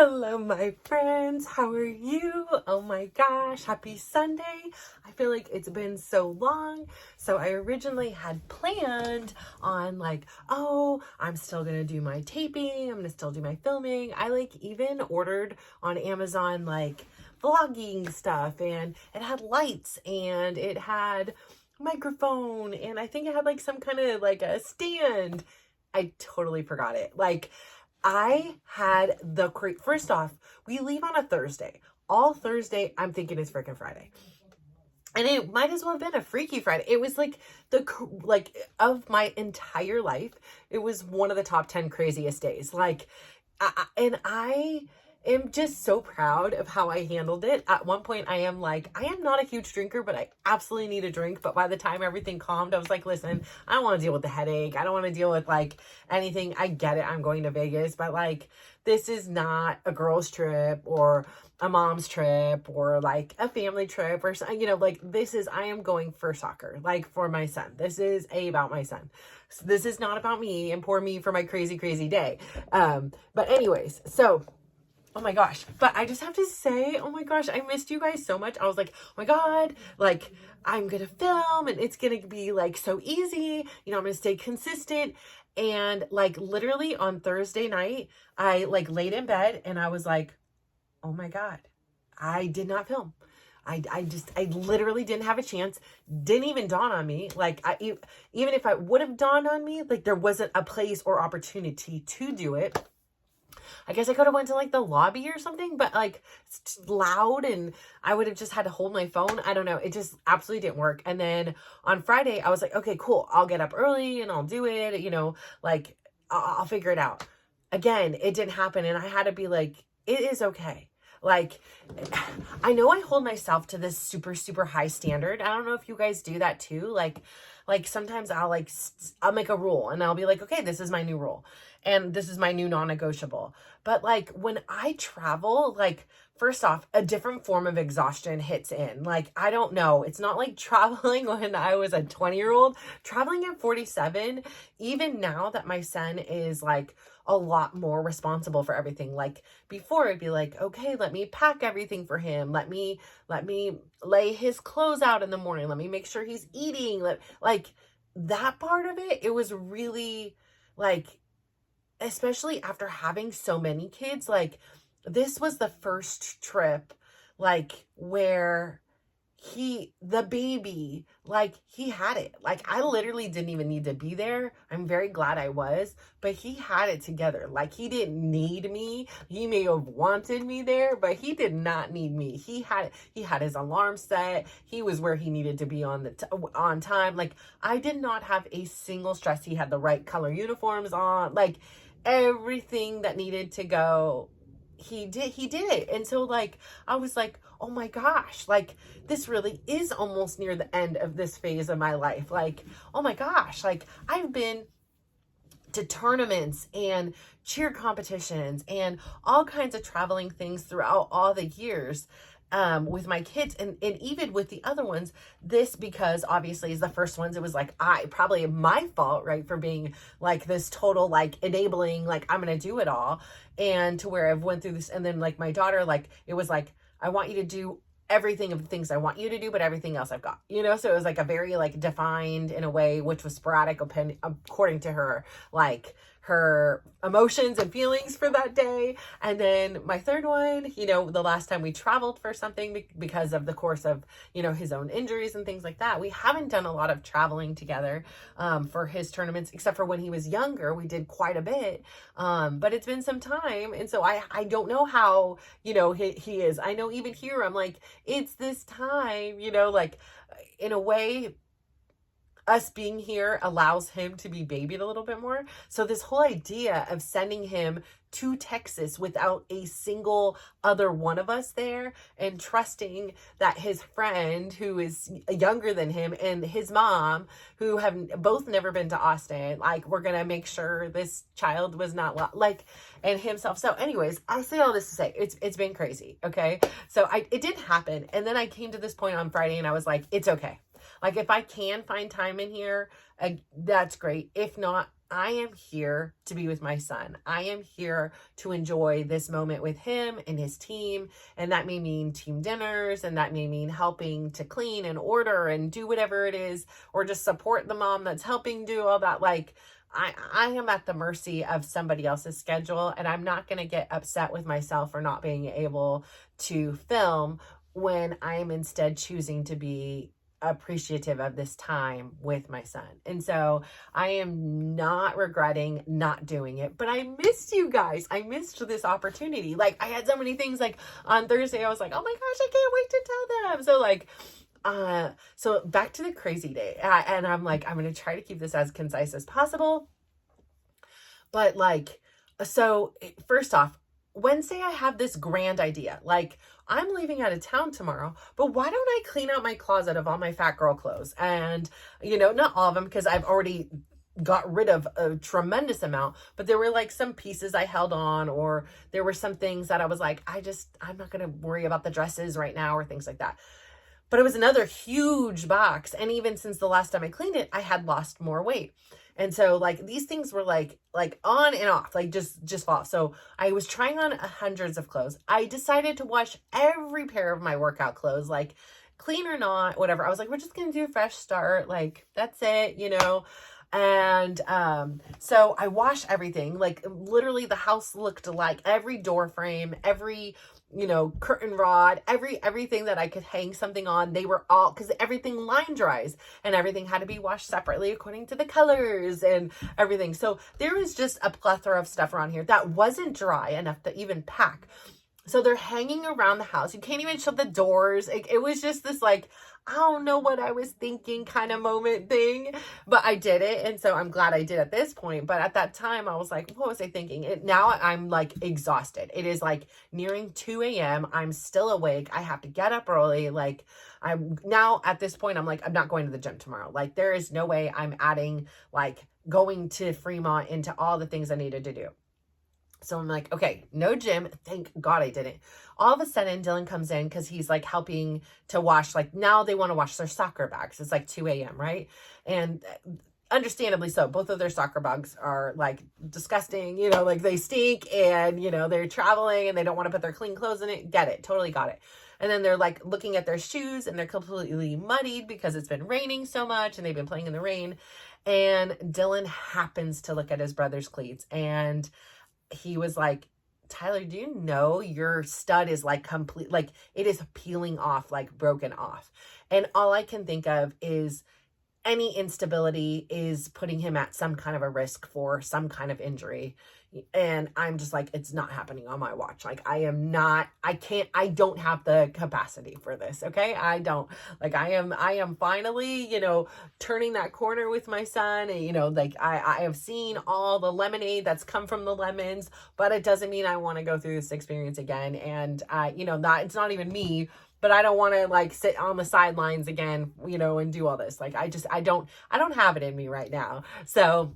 Hello, my friends. How are you? Oh my gosh, happy Sunday. I feel like it's been so long. So I originally had planned on I'm still going to do my taping. I'm going to still do my filming. I even ordered on Amazon vlogging stuff, and it had lights and it had microphone, and I think it had some kind of a stand. I totally forgot it. I had first off, we leave on a Thursday. All Thursday, I'm thinking it's freaking Friday. And it might as well have been a Freaky Friday. It was of my entire life, it was one of the top 10 craziest days. I am just so proud of how I handled it. At one point, I am not a huge drinker, but I absolutely need a drink. But by the time everything calmed, I was like, listen, I don't want to deal with the headache. I don't want to deal with anything. I get it. I'm going to Vegas, but this is not a girl's trip or a mom's trip or a family trip or something, I am going for soccer, for my son. This is about my son. So this is not about me and poor me for my crazy, crazy day. But anyways, so oh my gosh. But I just have to say, oh my gosh, I missed you guys so much. I was like, oh my God, I'm going to film and it's going to be so easy. I'm going to stay consistent. And literally on Thursday night, I laid in bed and I was like, oh my God, I did not film. I literally didn't have a chance. Didn't even dawn on me. Even if I would have dawned on me, there wasn't a place or opportunity to do it. I guess I could have went to the lobby or something, but it's loud and I would have just had to hold my phone. I don't know. It just absolutely didn't work. And then on Friday, I was like, okay, cool. I'll get up early and I'll do it. I'll figure it out. Again, it didn't happen. And I had to be like, it is okay. I know I hold myself to this super, super high standard. I don't know if you guys do that too. Sometimes I'll make a rule and I'll be like, okay, this is my new rule and this is my new non-negotiable. But when I travel, first off, a different form of exhaustion hits in. I don't know. It's not like traveling when I was a 20-year-old. Traveling at 47, even now that my son is a lot more responsible for everything. Before it'd be okay, let me pack everything for him. Let me lay his clothes out in the morning. Let me make sure he's eating. That part of it, it was really especially after having so many kids, this was the first trip, where the baby, he had it. I literally didn't even need to be there. I'm very glad I was, but he had it together. He didn't need me. He may have wanted me there, but he did not need me. He had his alarm set. He was where he needed to be on time. I did not have a single stress. He had the right color uniforms on, everything that needed to go. He did it. And so I was like, oh my gosh, this really is almost near the end of this phase of my life. Oh my gosh, I've been to tournaments and cheer competitions and all kinds of traveling things throughout all the years with my kids and even with the other ones. This, because obviously is the first ones, it was probably my fault, right, for being this total enabling, I'm gonna do it all, and to where I've went through this. And then my daughter, it was I want you to do everything of the things I want you to do, but everything else I've got, so it was a very defined in a way, which was sporadic according to her, her emotions and feelings for that day. And then my third one, the last time we traveled for something because of the course of, his own injuries and things like that. We haven't done a lot of traveling together for his tournaments, except for when he was younger, we did quite a bit. But it's been some time. And so I don't know how, he is. I know even here, I'm it's this time, in a way, us being here allows him to be babied a little bit more. So this whole idea of sending him to Texas without a single other one of us there, and trusting that his friend who is younger than him and his mom, who have both never been to Austin, we're gonna make sure this child was not and himself. So anyways, I say all this to say it's been crazy. Okay. So it did happen. And then I came to this point on Friday and I was like, it's okay. If I can find time in here, that's great. If not, I am here to be with my son. I am here to enjoy this moment with him and his team. And that may mean team dinners, and that may mean helping to clean and order and do whatever it is, or just support the mom that's helping do all that. Like, I am at the mercy of somebody else's schedule, and I'm not going to get upset with myself for not being able to film when I'm instead choosing to be appreciative of this time with my son. And so I am not regretting not doing it, but I missed you guys. I missed this opportunity. Like, I had so many things. Like on Thursday, I was like, oh my gosh, I can't wait to tell them. So like, so back to the crazy day. And I'm like, I'm going to try to keep this as concise as possible. But like, so first off, Wednesday, I have this grand idea. Like, I'm leaving out of town tomorrow, but why don't I clean out my closet of all my fat girl clothes? And, you know, not all of them, because I've already got rid of a tremendous amount, but there were like some pieces I held on, or there were some things that I was like, I'm not going to worry about the dresses right now, or things like that. But it was another huge box. And even since the last time I cleaned it, I had lost more weight. And so like these things were like on and off, like just fall off. So I was trying on hundreds of clothes. I decided to wash every pair of my workout clothes, like clean or not, whatever. I was like, we're just going to do a fresh start. Like, that's it, you know? And so I washed everything. Like literally the house looked like every door frame, every, you know, curtain rod, everything that I could hang something on, they were all, because everything line dries, and everything had to be washed separately according to the colors and everything. So there was just a plethora of stuff around here that wasn't dry enough to even pack. So they're hanging around the house. You can't even shut the doors. It was just this like, I don't know what I was thinking kind of moment thing, but I did it. And so I'm glad I did at this point. But at that time I was like, what was I thinking? Now I'm like exhausted. It is like nearing 2 a.m. I'm still awake. I have to get up early. Like I'm now at this point, I'm like, I'm not going to the gym tomorrow. Like there is no way I'm adding like going to Fremont into all the things I needed to do. So I'm like, okay, no gym. Thank God I didn't. All of a sudden, Dylan comes in because he's like helping to wash. Like now they want to wash their soccer bags. It's like 2 a.m., right? And understandably so. Both of their soccer bags are like disgusting, you know, like they stink, and, you know, they're traveling and they don't want to put their clean clothes in it. Get it. Totally got it. And then they're like looking at their shoes, and they're completely muddied because it's been raining so much and they've been playing in the rain. And Dylan happens to look at his brother's cleats, and he was like, Tyler, do you know your stud is like complete, like it is peeling off, like broken off. And all I can think of is any instability is putting him at some kind of a risk for some kind of injury. And I'm just like, it's not happening on my watch. Like I don't have the capacity for this. Okay. I don't, like, I am finally, you know, turning that corner with my son. And, you know, like I have seen all the lemonade that's come from the lemons, but it doesn't mean I want to go through this experience again. And, you know, it's not even me, but I don't want to like sit on the sidelines again, you know, and do all this. Like, I don't have it in me right now. So,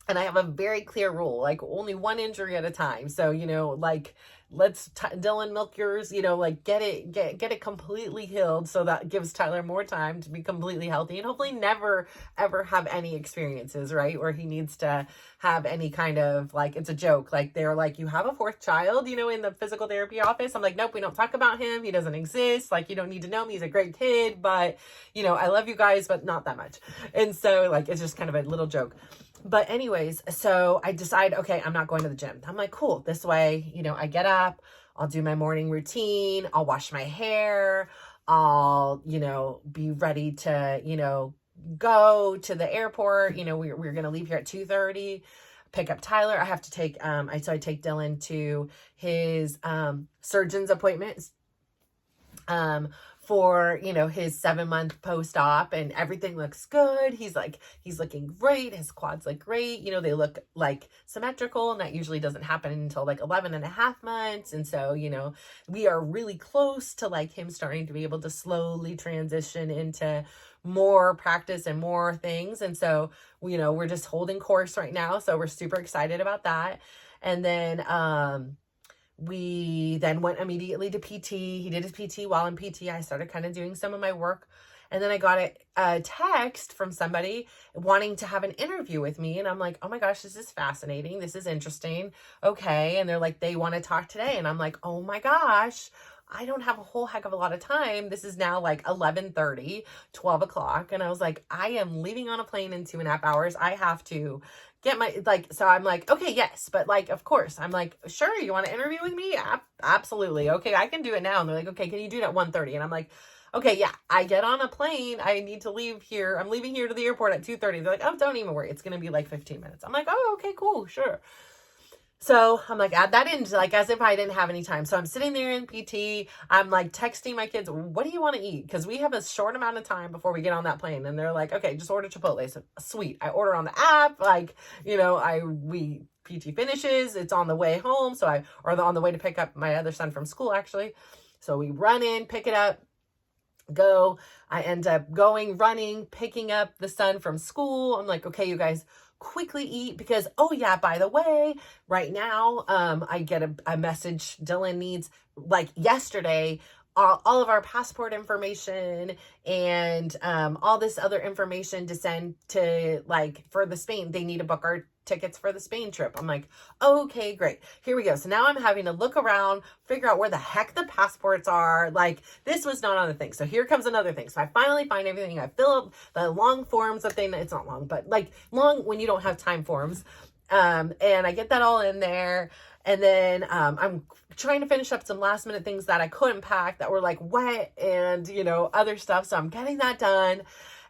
and I have a very clear rule, like only one injury at a time. So, you know, like Dylan, milk yours, you know, like get it completely healed. So that gives Tyler more time to be completely healthy, and hopefully never, ever have any experiences, right, where he needs to have any kind of, like, it's a joke. Like they're like, you have a fourth child, you know, in the physical therapy office. I'm like, nope, we don't talk about him. He doesn't exist. Like, you don't need to know him. He's a great kid, but, you know, I love you guys, but not that much. And so like, it's just kind of a little joke. But anyways, so I decide, okay, I'm not going to the gym. I'm like, cool. This way, you know, I get up, I'll do my morning routine, I'll wash my hair, I'll, you know, be ready to, you know, go to the airport. You know, we're going to leave here at 2:30, pick up Tyler. I have to take, I take Dylan to his, surgeon's appointment, for, you know, his 7-month post-op, and everything looks good. He's looking great. His quads look great. You know, they look like symmetrical, and that usually doesn't happen until like 11 and a half months. And so, you know, we are really close to like him starting to be able to slowly transition into more practice and more things. And so, you know, we're just holding course right now. So we're super excited about that. And then, we then went immediately to PT. He did his PT. While in PT, I started kind of doing some of my work. And then I got a text from somebody wanting to have an interview with me. And I'm like, oh my gosh, this is fascinating. This is interesting. Okay. And they're like, they want to talk today. And I'm like, oh my gosh, I don't have a whole heck of a lot of time. This is now like 11:30, 12 o'clock. And I was like, I am leaving on a plane in 2.5 hours. I have to get my, like, so I'm like, okay, yes. But like, of course, I'm like, sure. You want to interview with me? Absolutely. Okay. I can do it now. And they're like, okay, can you do it at 1:30? And I'm like, okay, yeah, I get on a plane. I need to leave here. I'm leaving here to the airport at 2:30. They're like, oh, don't even worry. It's going to be like 15 minutes. I'm like, oh, okay, cool. Sure. So I'm like, add that in, like, as if I didn't have any time. So I'm sitting there in PT. I'm like texting my kids, what do you want to eat? Because we have a short amount of time before we get on that plane. And they're like, okay, just order Chipotle. So sweet. I order on the app. Like, you know, PT finishes. It's on the way home. Or on the way to pick up my other son from school, actually. So we run in, pick it up, go. I end up running, picking up the son from school. I'm like, okay, you guys, quickly eat, because, oh yeah, by the way, right now, I get a message Dylan needs, like yesterday, all of our passport information and all this other information to send to, like, for the Spain. They need to book our tickets for the Spain trip. I'm like, okay, great. Here we go. So now I'm having to look around, figure out where the heck the passports are. Like, this was not on the thing. So here comes another thing. So I finally find everything. I fill up the long forms that it's not long, but like long when you don't have time forms. And I get that all in there. And then I'm trying to finish up some last minute things that I couldn't pack that were like wet and, you know, other stuff. So I'm getting that done.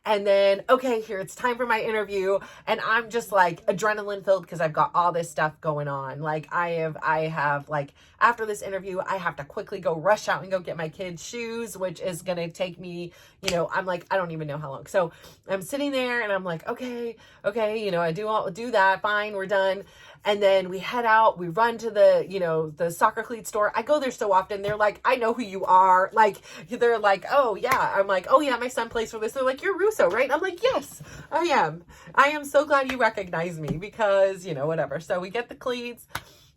And then, okay, here, it's time for my interview. And I'm just like adrenaline filled because I've got all this stuff going on. Like I have like, after this interview, I have to quickly go rush out and go get my kids' shoes, which is going to take me, you know, I'm like, I don't even know how long. So I'm sitting there and I'm like, okay, you know, I do that. Fine. We're done. And then we head out, we run to the, you know, the soccer cleat store. I go there so often. They're like, I know who you are. Like, they're like, oh yeah. I'm like, oh yeah, my son plays for this. They're like, you're Russo, right? And I'm like, yes, I am. I am so glad you recognize me because, you know, whatever. So we get the cleats.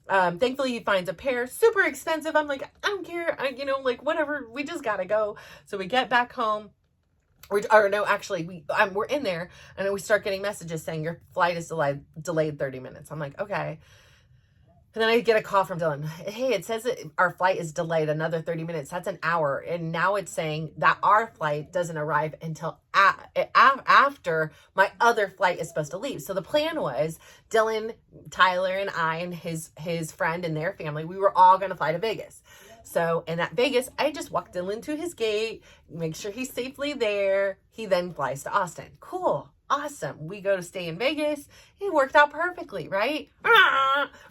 Thankfully he finds a pair, super expensive. I'm like, I don't care. You know, like whatever, we just gotta go. So we get back home. We're in there and then we start getting messages saying your flight is delayed 30 minutes. I'm like, okay. And then I get a call from Dylan. Hey, it says that our flight is delayed another 30 minutes. That's an hour. And now it's saying that our flight doesn't arrive until after my other flight is supposed to leave. So the plan was Dylan, Tyler, and I and his friend and their family, we were all going to fly to Vegas. So, and at Vegas, I just walked Dylan to his gate, make sure he's safely there. He then flies to Austin. Cool. Awesome. We go to stay in Vegas. It worked out perfectly, right?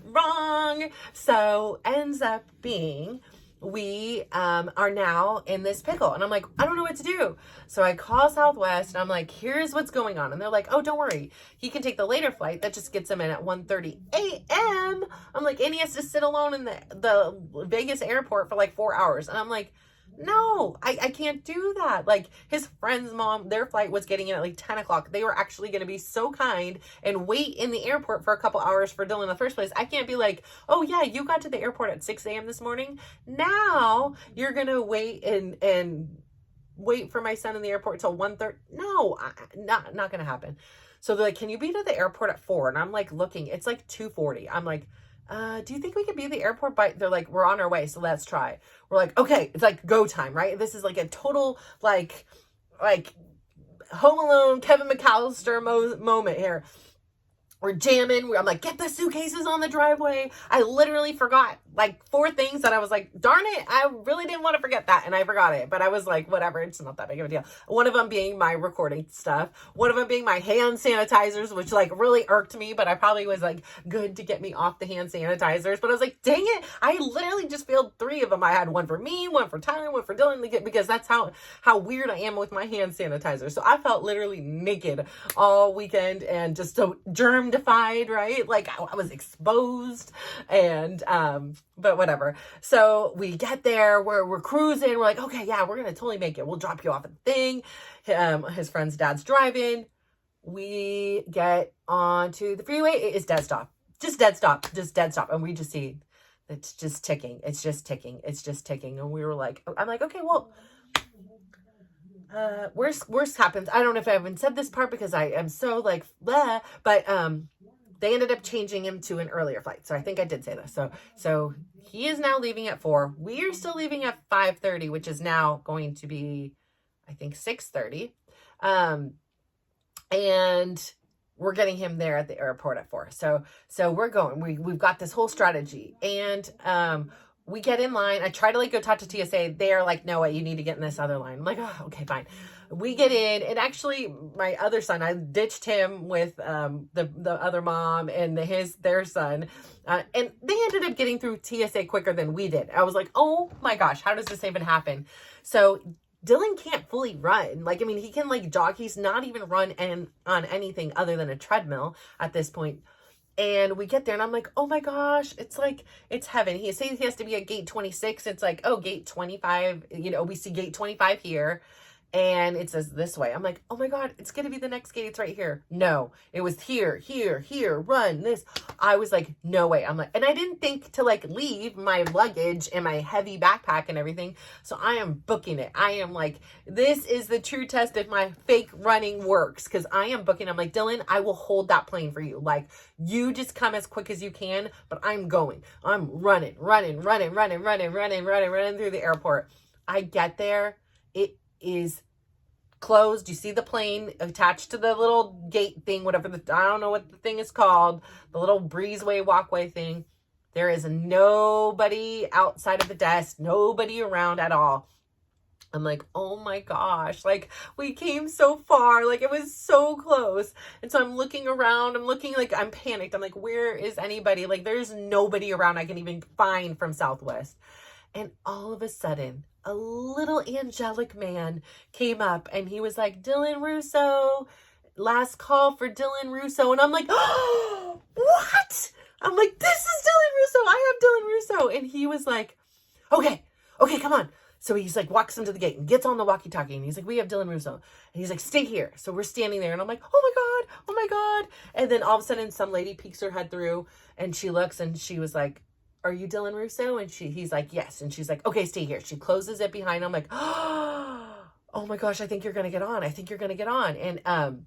Wrong. So ends up being we are now in this pickle. And I'm like, I don't know what to do. So I call Southwest and I'm like, here's what's going on. And they're like, oh, don't worry. He can take the later flight. That just gets him in at 1:30 a.m. I'm like, and he has to sit alone in the Vegas airport for like 4 hours. And I'm like, no, I can't do that. Like his friend's mom, their flight was getting in at like 10 o'clock. They were actually going to be so kind and wait in the airport for a couple hours for Dylan in the first place. I can't be like, oh yeah, you got to the airport at 6 a.m. this morning. Now you're going to wait and wait for my son in the airport till 1:30. No, not going to happen. So they're like, can you be to the airport at 4? And I'm like looking, it's like 2:40. I'm like, do you think we could be at the airport by, they're like, we're on our way. So let's try. We're like, okay, it's like go time, right? This is like a total, like Home Alone, Kevin McAllister moment here. We're jamming. I'm like, get the suitcases on the driveway. I literally forgot like 4 things that I was like, darn it, I really didn't want to forget that. And I forgot it. But I was like, whatever, it's not that big of a deal. One of them being my recording stuff. One of them being my hand sanitizers, which like really irked me. But I probably was like good to get me off the hand sanitizers. But I was like, dang it, I literally just failed 3 of them. I had one for me, one for Tyler, one for Dylan, because that's how weird I am with my hand sanitizer. So I felt literally naked all weekend and just so germ-defied, right? Like I was exposed and but whatever. So we get there, we're cruising, we're like, okay, yeah, we're gonna totally make it. We'll drop you off at the thing. His friend's dad's driving. We get onto the freeway. It is dead stop. Just dead stop. And we just see it's just ticking. And we were like, I'm like, okay, well, worst happens. I don't know if I haven't said this part because I am so like blah, but they ended up changing him to an earlier flight. So I think I did say this. So he is now leaving at 4. We are still leaving at 5:30, which is now going to be, I think, 6:30. And we're getting him there at the airport at 4. So we're going. We've got this whole strategy, and we get in line. I try to like go talk to TSA. They are like, no, what, you need to get in this other line. I'm like, oh, okay, fine. We get in, and actually, my other son, I ditched him with the other mom and their son, and they ended up getting through TSA quicker than we did. I was like, oh my gosh, how does this even happen? So Dylan can't fully run. Like, I mean, he can like jog. He's not even run on anything other than a treadmill at this point. And we get there and I'm like, oh my gosh, it's like, it's heaven. He says he has to be at gate 26. It's like, oh, gate 25, we see gate 25 here. And it says this way. I'm like, oh my God, it's going to be the next gate. It's right here. No, it was here, run this. I was like, no way. I'm like, and I didn't think to like leave my luggage and my heavy backpack and everything. So I am booking it. I am like, this is the true test if my fake running works. Cause I am booking. I'm like, Dylan, I will hold that plane for you. Like, you just come as quick as you can, but I'm going. I'm running through the airport. I get there. It is closed. You see the plane attached to the little gate thing, whatever I don't know what the thing is called, the little breezeway walkway thing. There is nobody outside of the desk, nobody around at all. I'm like, oh my gosh, like we came so far, like it was so close. And so I'm looking around, like I'm panicked. I'm like, where is anybody? Like there's nobody around I can even find from Southwest. And all of a sudden, a little angelic man came up and he was like, Dylan Russo, last call for Dylan Russo. And I'm like, oh, what? I'm like, this is Dylan Russo. I have Dylan Russo. And he was like, okay, come on. So he's like, walks him to the gate and gets on the walkie-talkie. And he's like, we have Dylan Russo. And he's like, stay here. So we're standing there. And I'm like, oh my God. And then all of a sudden, some lady peeks her head through and she looks and she was like, are you Dylan Russo? And he's like, yes. And she's like, okay, stay here. She closes it behind him. I'm like, oh my gosh, I think you're going to get on. And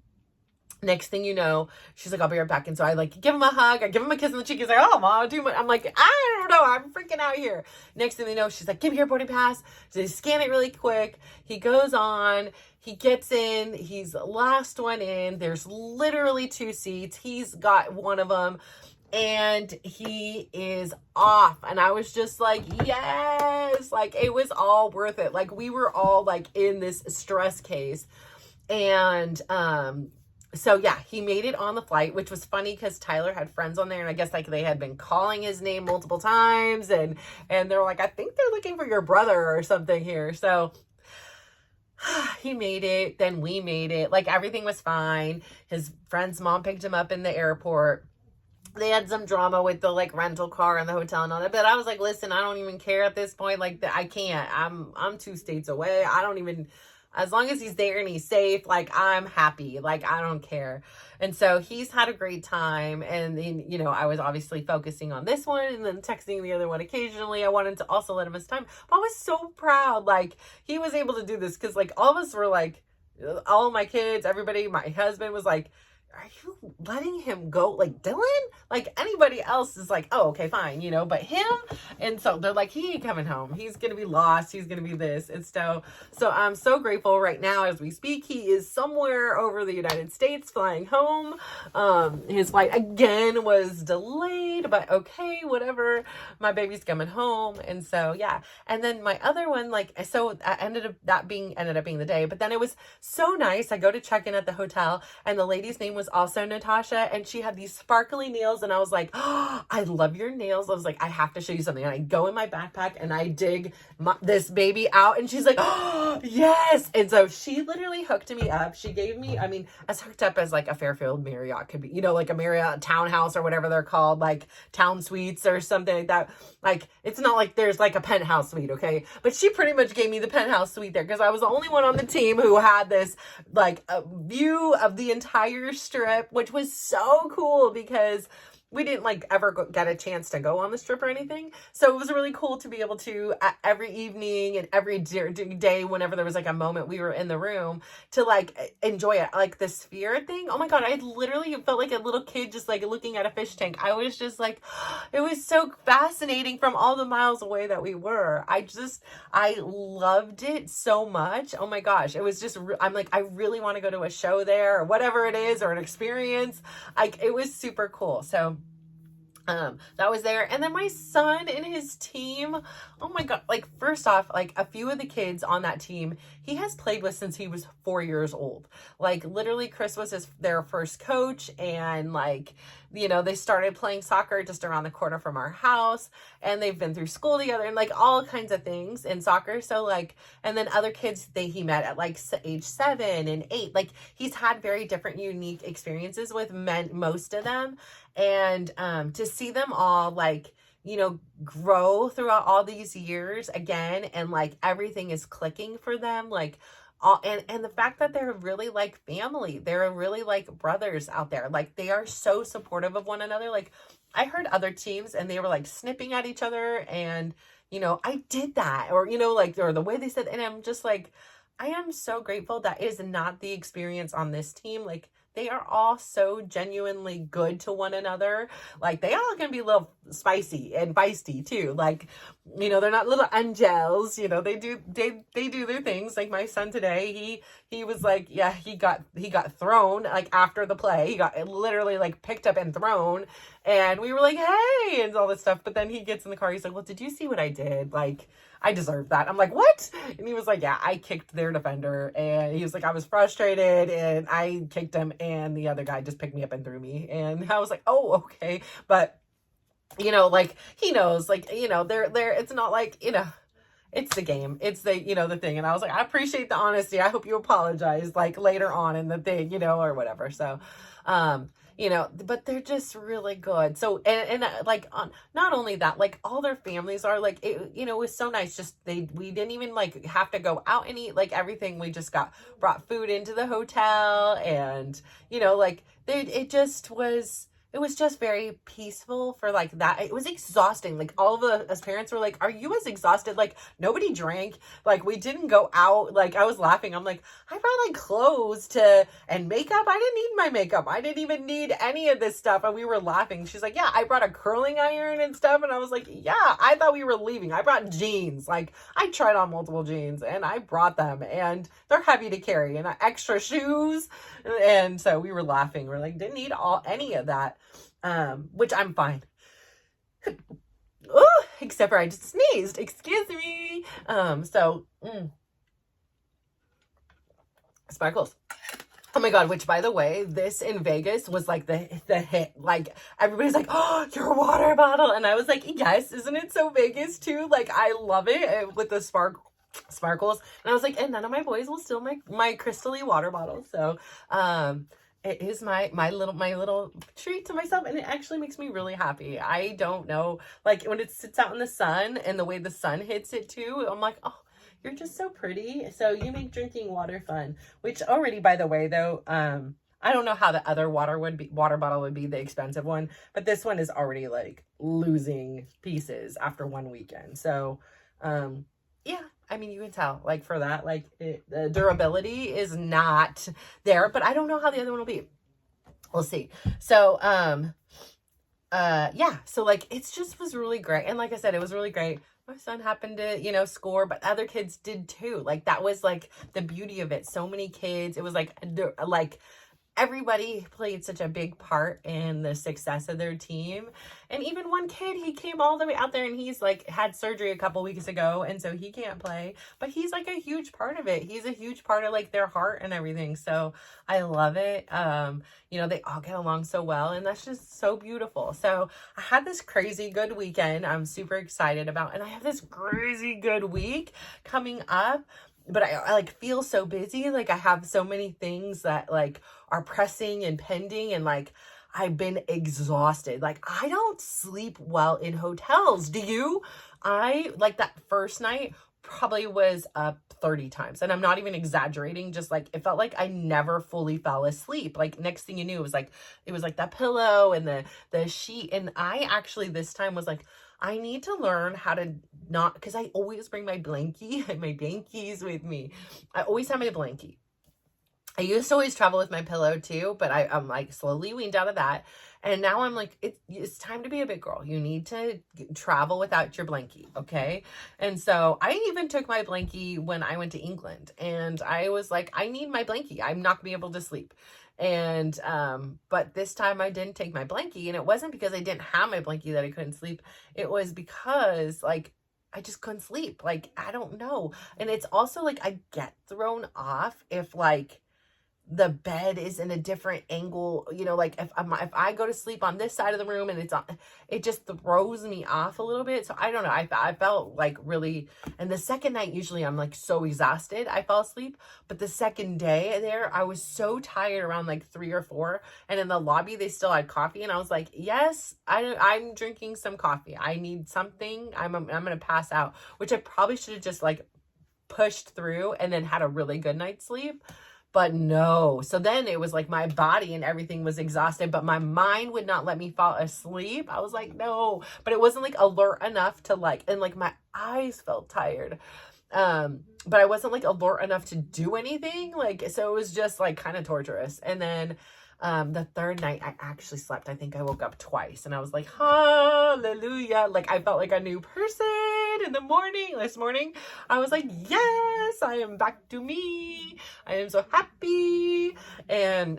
next thing you know, she's like, I'll be right back. And so I like give him a hug. I give him a kiss on the cheek. He's like, oh, Mom, I'm like, I don't know. I'm freaking out here. Next thing you know, she's like, give me your boarding pass. So they scan it really quick. He goes on. He gets in. He's the last one in. There's literally 2 seats. He's got one of them. And he is off. And I was just like, yes, like it was all worth it. Like we were all like in this stress case. And, so yeah, he made it on the flight, which was funny because Tyler had friends on there and I guess like they had been calling his name multiple times and they were like, I think they're looking for your brother or something here. So he made it. Then we made it. Like everything was fine. His friend's mom picked him up in the airport. They had some drama with the like rental car and the hotel and all that, but I was like, listen, I don't even care at this point. Like I can't, I'm 2 states away. I don't even, as long as he's there and he's safe, like I'm happy, like I don't care. And so he's had a great time. And then, I was obviously focusing on this one and then texting the other one occasionally. I wanted to also let him his time, but I was so proud. Like he was able to do this. Cause like all of us were like, all of my kids, everybody, my husband was like, are you letting him go? Like Dylan? Like anybody else is like, oh, okay, fine, but him. And so they're like, he ain't coming home. He's going to be lost. He's going to be this. And so I'm so grateful right now as we speak. He is somewhere over the United States flying home. His flight again was delayed, but okay, whatever. My baby's coming home. And so, yeah. And then my other one, so I ended up being the day, but then it was so nice. I go to check in at the hotel and the lady's name was also Natasha, and she had these sparkly nails, and I was like, oh, I love your nails. I was like, I have to show you something. And I go in my backpack and I dig this baby out, and she's like, oh, yes. And so she literally hooked me up. She gave me, as hooked up as like a Fairfield Marriott could be, like a Marriott townhouse or whatever they're called, like town suites or something like that. Like, it's not like there's like a penthouse suite, okay? But she pretty much gave me the penthouse suite there because I was the only one on the team who had this like a view of the entire strip, which was so cool because we didn't like ever get a chance to go on this trip or anything. So it was really cool to be able to every evening and every day, whenever there was like a moment we were in the room, to like enjoy it. Like the sphere thing. Oh my God. I literally felt like a little kid just like looking at a fish tank. I was just like, it was so fascinating from all the miles away that we were. I loved it so much. Oh my gosh. It was just, I'm like, I really want to go to a show there or whatever it is, or an experience. Like, it was super cool. So that was there. And then my son and his team, oh my God, like first off, like a few of the kids on that team, he has played with since he was 4 years old. Like literally Chris was their first coach, and like, you know, they started playing soccer just around the corner from our house, and they've been through school together and like all kinds of things in soccer. So like, and then other kids he met at like age 7 and 8, like he's had very different, unique experiences with most of them. And to see them all like, you know, grow throughout all these years again, and like everything is clicking for them, like all, and the fact that they're really like family, they're really like brothers out there, like they are so supportive of one another. Like I heard other teams and they were like snipping at each other, and you know, I did that, or you know, like, or the way they said, and I'm just like, I am so grateful that is not the experience on this team. Like they are all so genuinely good to one another. Like they all can be a little spicy and feisty too. Like, you know, they're not little angels, you know, they do their things. Like my son today, he was like, yeah, he got thrown like after the play. He got literally like picked up and thrown, and we were like, hey, and all this stuff. But then he gets in the car. He's like, well, did you see what I did? Like, I deserve that. I'm like, what? And he was like, yeah, I kicked their defender. And he was like, I was frustrated and I kicked him, and the other guy just picked me up and threw me. And I was like, oh, okay. But, you know, like he knows, like, you know, they're, it's not like, you know, it's the game. It's the, you know, the thing. And I was like, I appreciate the honesty. I hope you apologize like later on in the thing, you know, or whatever. So, you know, but they're just really good. So, and like, not only that, like all their families are like, it, you know, it was so nice. Just we didn't even like have to go out and eat, like everything. We just brought food into the hotel, and, you know, like it was just very peaceful for like that. It was exhausting. Like all of us parents were like, are you as exhausted? Like nobody drank. Like we didn't go out. Like I was laughing. I'm like, I brought like clothes and makeup. I didn't need my makeup. I didn't even need any of this stuff. And we were laughing. She's like, yeah, I brought a curling iron and stuff. And I was like, yeah, I thought we were leaving. I brought jeans. Like I tried on multiple jeans and I brought them, and they're heavy to carry, and extra shoes. And so we were laughing. We're like, didn't need any of that. Which I'm fine. Ooh, except for I just sneezed. Excuse me. Sparkles. Oh my God, which by the way, this in Vegas was like the hit. Like everybody's like, oh, your water bottle. And I was like, yes, isn't it so Vegas too? Like I love it with the sparkles. And I was like, and none of my boys will steal my crystally water bottle. So, it is my little treat to myself, and it actually makes me really happy. I don't know, like when it sits out in the sun and the way the sun hits it too, I'm like, oh, you're just so pretty. So you make drinking water fun, which already, by the way, though, I don't know how the other water bottle would be the expensive one, but this one is already like losing pieces after one weekend. So, yeah. I mean, you can tell, like, for that, like, the durability is not there, but I don't know how the other one will be. We'll see. So, yeah, so, like, it just was really great. And like I said, it was really great. My son happened to, you know, score, but other kids did too. Like, that was, like, the beauty of it. So many kids. It was, like, everybody played such a big part in the success of their team. And even one kid, he came all the way out there, and he's like had surgery a couple weeks ago, and so he can't play, but he's like a huge part of it. He's a huge part of like their heart and everything. So I love it. You know, they all get along so well, and that's just so beautiful. So I had this crazy good weekend I'm super excited about, and I have this crazy good week coming up. But I like feel so busy. Like I have so many things that like are pressing and pending, and like I've been exhausted. Like I don't sleep well in hotels. Do you? I like that first night probably was up 30 times. And I'm not even exaggerating. Just like, it felt like I never fully fell asleep. Like next thing you knew, it was like that pillow and the sheet. And I actually this time was like, I need to learn how to not, because I always bring my blankie and my blankies with me. I always have my blankie. I used to always travel with my pillow too, but I'm like slowly weaned out of that. And now I'm like, it's time to be a big girl. You need to travel without your blankie, okay? And so I even took my blankie when I went to England, and I was like, I need my blankie. I'm not gonna be able to sleep. And but this time I didn't take my blankie, and it wasn't because I didn't have my blankie that I couldn't sleep. It was because like I just couldn't sleep. Like, I don't know. And it's also like I get thrown off if like the bed is in a different angle, you know, like if I go to sleep on this side of the room and it just throws me off a little bit. So I don't know. I felt like really, and the second night, usually I'm like so exhausted, I fell asleep. But the second day there, I was so tired around like 3 or 4. And in the lobby, they still had coffee. And I was like, yes, I'm drinking some coffee. I need something. I'm going to pass out, which I probably should have just like pushed through and then had a really good night's sleep. But no. So then it was like my body and everything was exhausted, but my mind would not let me fall asleep. I was like, no. But it wasn't like alert enough to like, and like my eyes felt tired. But I wasn't like alert enough to do anything. Like, so it was just like kind of torturous. And then the third night I actually slept. I think I woke up twice and I was like, hallelujah. Like I felt like a new person in the morning. This morning I was like, yes, I am back to me. I am so happy. And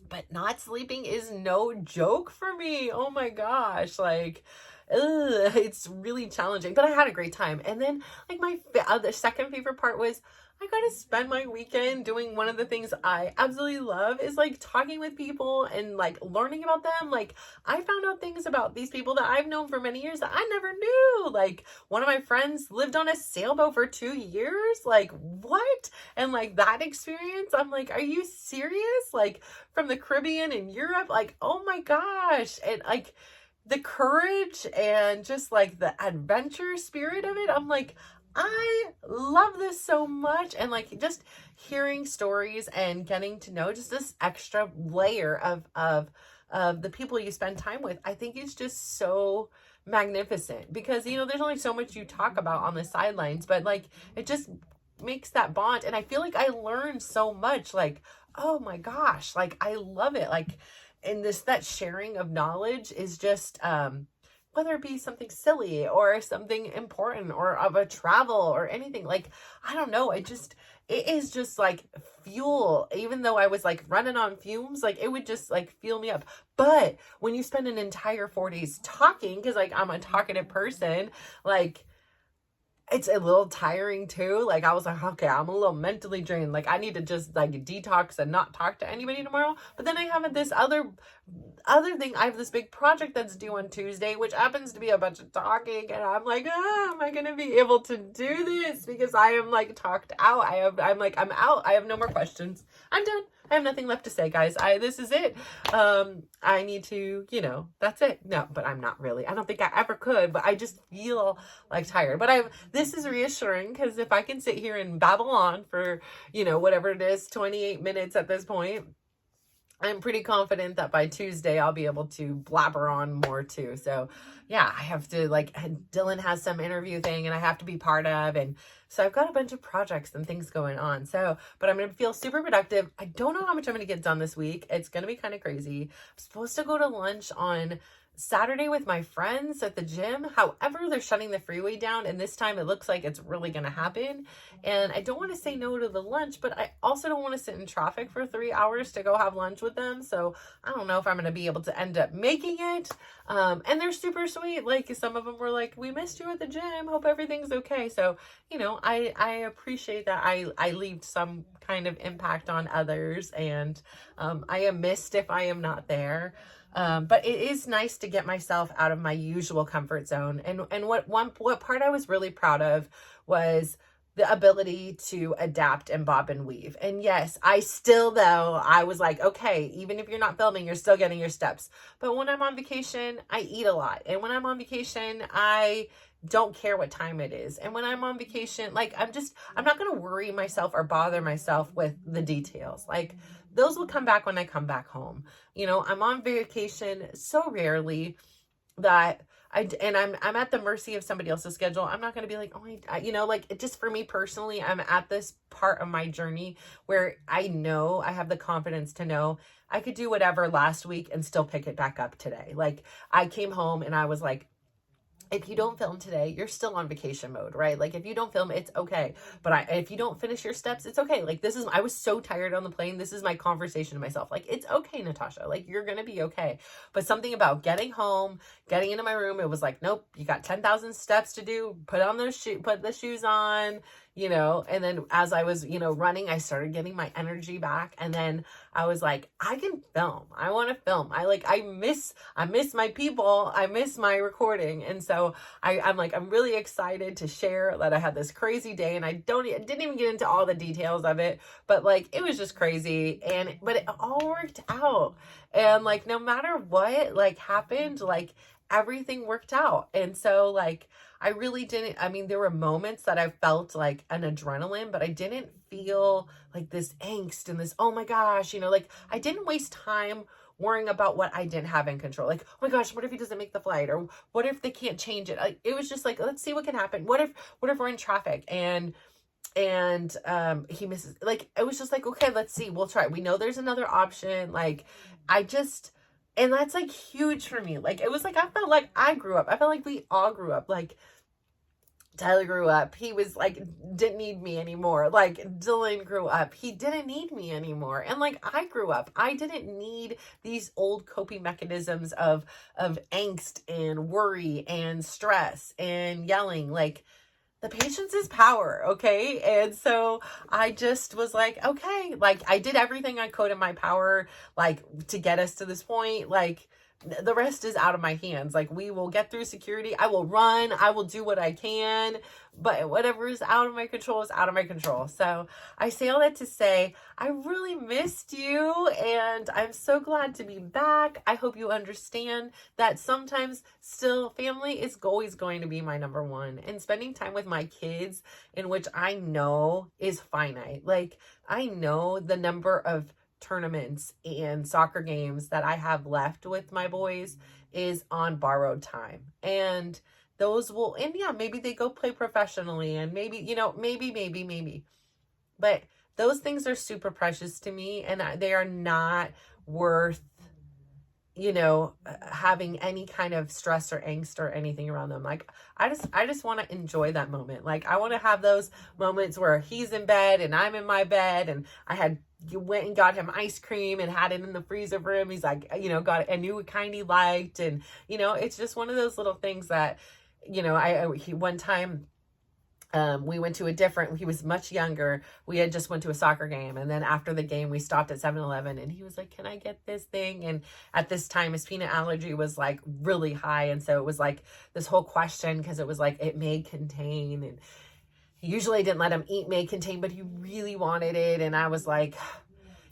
but not sleeping is no joke for me. Oh my gosh. Like it's really challenging, but I had a great time. And then like the second favorite part was I got to spend my weekend doing one of the things I absolutely love is like talking with people and like learning about them. Like I found out things about these people that I've known for many years that I never knew. Like one of my friends lived on a sailboat for 2 years. Like what? And like that experience, I'm like, are you serious? Like from the Caribbean and Europe, like, oh my gosh. And like the courage and just like the adventure spirit of it. I'm like, I love this so much. And like just hearing stories and getting to know just this extra layer of the people you spend time with, I think is just so magnificent because, you know, there's only so much you talk about on the sidelines, but like it just makes that bond. And I feel like I learned so much, like, oh my gosh, like I love it. Like, and that sharing of knowledge is just, whether it be something silly or something important or of a travel or anything, like, I don't know. It is just like fuel, even though I was like running on fumes, like it would just like fuel me up. But when you spend an entire 4 days talking, cause like I'm a talkative person, like it's a little tiring too. Like I was like, okay, I'm a little mentally drained. Like I need to just like detox and not talk to anybody tomorrow. But then I have this other thing. I have this big project that's due on Tuesday, which happens to be a bunch of talking. And I'm like, am I going to be able to do this? Because I am like talked out. I'm out. I have no more questions. I'm done. I have nothing left to say, guys. This is it. I need to, you know, that's it. No, but I'm not really. I don't think I ever could, but I just feel like tired. But this is reassuring because if I can sit here and babble on for, you know, whatever it is, 28 minutes at this point, I'm pretty confident that by Tuesday I'll be able to blabber on more too. So yeah, I have to like, Dylan has some interview thing and I have to be part of, and so I've got a bunch of projects and things going on. So, but I'm going to feel super productive. I don't know how much I'm going to get done this week. It's going to be kind of crazy. I'm supposed to go to lunch on Saturday with my friends at the gym. However, they're shutting the freeway down, and this time it looks like it's really going to happen. And I don't want to say no to the lunch, but I also don't want to sit in traffic for 3 hours to go have lunch with them. So I don't know if I'm going to be able to end up making it. And they're super sweet. Like some of them were like, we missed you at the gym. Hope everything's okay. So, you know, I appreciate that I leave some kind of impact on others, and I am missed if I am not there. But it is nice to get myself out of my usual comfort zone. And what part I was really proud of was the ability to adapt and bob and weave. And yes, I was like, okay, even if you're not filming, you're still getting your steps. But when I'm on vacation, I eat a lot. And when I'm on vacation, I don't care what time it is. And when I'm on vacation, like, I'm not going to worry myself or bother myself with the details. Like, those will come back when I come back home. I'm on vacation so rarely that I'm at the mercy of somebody else's schedule. I'm not going to be like, oh, like, it just, for me personally, I'm at this part of my journey where I know I have the confidence to know I could do whatever last week and still pick it back up today. Like, I came home and I was like, if you don't film today, you're still on vacation mode, right? Like, if you don't film, it's okay. But if you don't finish your steps, it's okay. Like, I was so tired on the plane. This is my conversation to myself. Like, it's okay, Natasha. Like, you're going to be okay. But something about getting home, getting into my room, it was like, nope, you got 10,000 steps to do. Put the shoes on, and then as I was, running, I started getting my energy back. And then I was like, I can film. I want to film. I miss my people. I miss my recording. And so I'm like, I'm really excited to share that I had this crazy day, and I didn't even get into all the details of it, but like, it was just crazy. But it all worked out. And like, no matter what, like, happened, like, everything worked out. And so, like, I really didn't, there were moments that I felt like an adrenaline, but I didn't feel like this angst and this, oh my gosh, like, I didn't waste time worrying about what I didn't have in control. Like, oh my gosh, what if he doesn't make the flight? Or what if they can't change it? Like, it was just like, let's see what can happen. What if we're in traffic and he misses? Like, it was just like, okay, let's see, we'll try. We know there's another option. Like, and that's like huge for me. Like, it was like, I felt like I grew up. I felt like we all grew up. Like, Tyler grew up. He was like, didn't need me anymore. Like, Dylan grew up. He didn't need me anymore. And like, I grew up. I didn't need these old coping mechanisms of angst and worry and stress and yelling. Like, the patience is power, okay? And so I just was like, okay, like, I did everything I could in my power, like, to get us to this point. Like, the rest is out of my hands. Like, we will get through security. I will run. I will do what I can. But whatever is out of my control is out of my control. So I say all that to say, I really missed you. And I'm so glad to be back. I hope you understand that sometimes still family is always going to be my number one. And spending time with my kids, in which I know is finite. Like, I know the number of tournaments and soccer games that I have left with my boys is on borrowed time. And those will, and yeah, maybe they go play professionally, and maybe, maybe. But those things are super precious to me, and they are not worth, having any kind of stress or angst or anything around them. Like, I just want to enjoy that moment. Like, I want to have those moments where he's in bed and I'm in my bed, and you went and got him ice cream and had it in the freezer for him. He's like, got a new kind he liked. And, it's just one of those little things that, one time, we went to he was much younger. We had just went to a soccer game. And then after the game, we stopped at 7-Eleven, and he was like, can I get this thing? And at this time, his peanut allergy was like really high. And so it was like this whole question, because it was like, it may contain, and usually I didn't let him eat may contain, but he really wanted it. And I was like,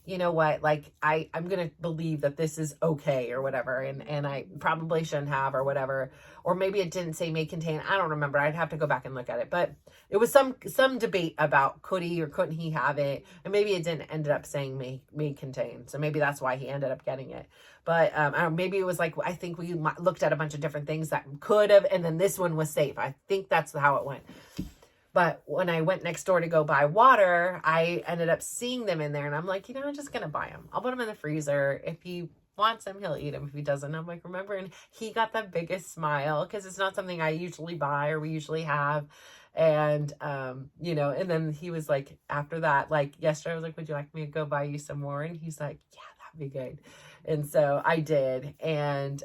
you know what, like, I'm going to believe that this is okay or whatever. And I probably shouldn't have, or whatever. Or maybe it didn't say may contain. I don't remember. I'd have to go back and look at it. But it was some debate about could he or couldn't he have it. And maybe it didn't end up saying may contain. So maybe that's why he ended up getting it. But maybe it was like, I think we looked at a bunch of different things that could have, and then this one was safe. I think that's how it went. But when I went next door to go buy water, I ended up seeing them in there, and I'm like, I'm just going to buy them. I'll put them in the freezer. If he wants them, he'll eat them. If he doesn't, I'm like, remember? And he got the biggest smile, because it's not something I usually buy or we usually have. And, and then he was like, after that, like yesterday, I was like, would you like me to go buy you some more? And he's like, yeah, that'd be good. And so I did. And,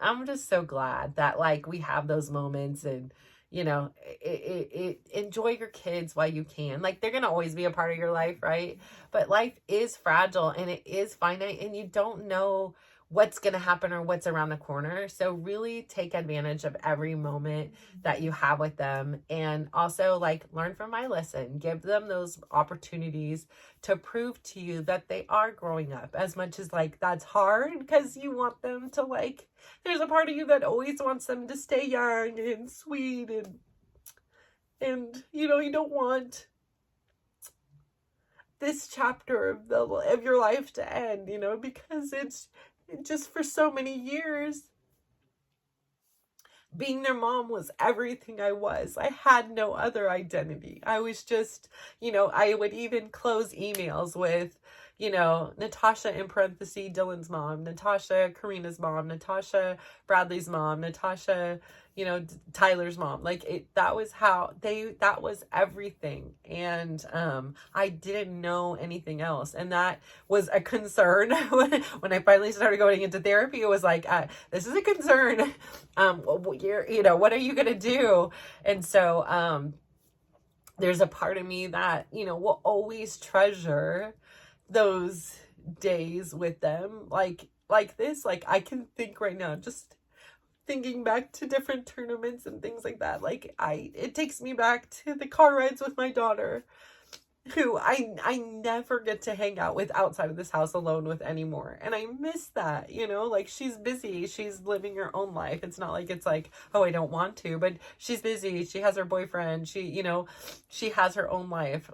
I'm just so glad that, like, we have those moments, and, enjoy your kids while you can. Like, they're going to always be a part of your life, right? But life is fragile, and it is finite, and you don't know what's going to happen or what's around the corner. So really take advantage of every moment that you have with them. And also like learn from my lesson, give them those opportunities to prove to you that they are growing up, as much as like that's hard because you want them to like, there's a part of you that always wants them to stay young and sweet and you know, you don't want this chapter of your life to end, you know, because it's just for so many years being their mom was everything I was. I had no other identity. I was just, you know, I would even close emails with, you know, Natasha in parentheses, Dylan's mom, Natasha, Karina's mom, Natasha, Bradley's mom, Natasha, you know, Tyler's mom. Like that was that was everything. And I didn't know anything else. And that was a concern when I finally started going into therapy. It was like, this is a concern. You know, what are you going to do? And so there's a part of me that, you know, will always treasure those days with them like this. Like I can think right now, just thinking back to different tournaments and things like that, like it takes me back to the car rides with my daughter, who I never get to hang out with outside of this house alone with anymore. And I miss that, you know, like she's busy, she's living her own life. It's not like it's like, oh, I don't want to, but she's busy, she has her boyfriend, she, you know, she has her own life.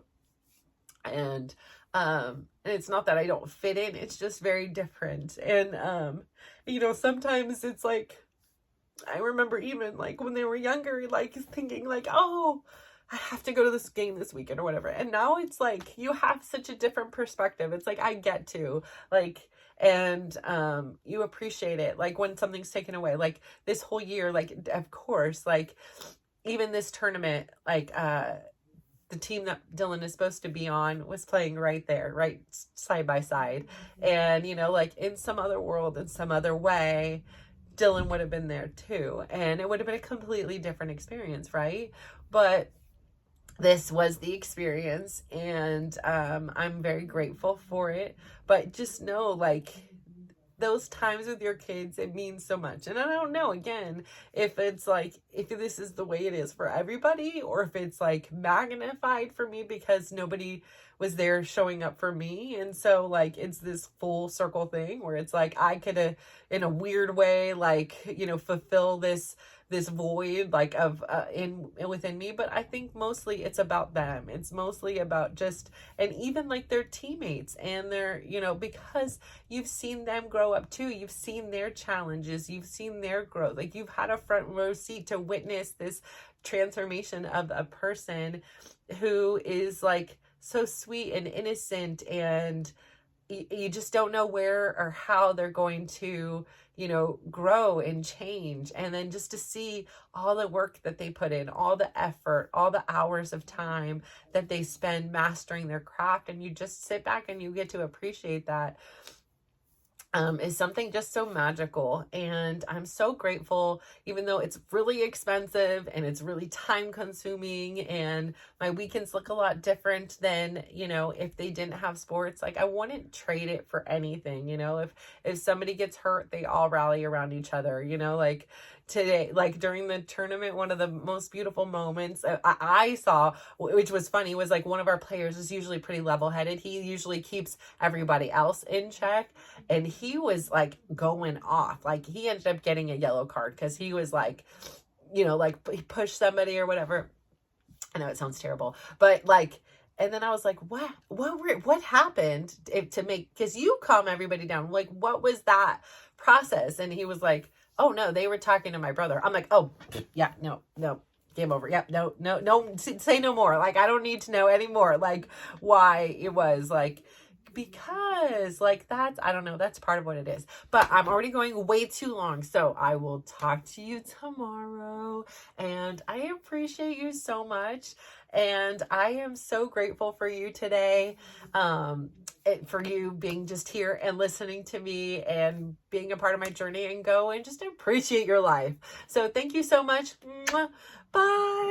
And it's not that I don't fit in, it's just very different. And you know, sometimes it's like, I remember even like when they were younger, like thinking like, oh, I have to go to this game this weekend or whatever. And now it's like, you have such a different perspective. It's like, I get to like, and you appreciate it. Like when something's taken away, like this whole year, like, of course, like even this tournament, like, the team that Dylan is supposed to be on was playing right there, right side by side. And, you know, like in some other world, in some other way, Dylan would have been there too. And it would have been a completely different experience, right? But this was the experience, and I'm very grateful for it. But just know, like, those times with your kids, it means so much. And I don't know, again, if it's like, if this is the way it is for everybody, or if it's like magnified for me because nobody was there showing up for me. And so like, it's this full circle thing where it's like, I could, in a weird way, like, you know, fulfill this void like of within me. But I think mostly it's about them. It's mostly about just, and even like their teammates and their, you know, because you've seen them grow up too. You've seen their challenges, you've seen their growth. Like you've had a front row seat to witness this transformation of a person who is like so sweet and innocent, and you just don't know where or how they're going to, you know, grow and change. And then just to see all the work that they put in, all the effort, all the hours of time that they spend mastering their craft, and you just sit back and you get to appreciate that, is something just so magical. And I'm so grateful, even though it's really expensive and it's really time consuming, and my weekends look a lot different than, you know, if they didn't have sports. Like I wouldn't trade it for anything, you know. If somebody gets hurt, they all rally around each other, you know. Like today, like during the tournament, one of the most beautiful moments I saw, which was funny, was like one of our players is usually pretty level-headed. He usually keeps everybody else in check, and he was like going off. Like he ended up getting a yellow card because he was like, you know, like he pushed somebody or whatever. I know it sounds terrible, but like, and then I was like, what happened to make, because you calm everybody down. Like, what was that process? And he was like, oh no, they were talking to my brother. I'm like, oh yeah, no, game over. Yep, no, say no more. Like, I don't need to know anymore. Like why it was like, because like that's, I don't know, that's part of what it is. But I'm already going way too long, so I will talk to you tomorrow. And I appreciate you so much, and I am so grateful for you today, for you being just here and listening to me and being a part of my journey, and go and just appreciate your life. So thank you so much. Bye.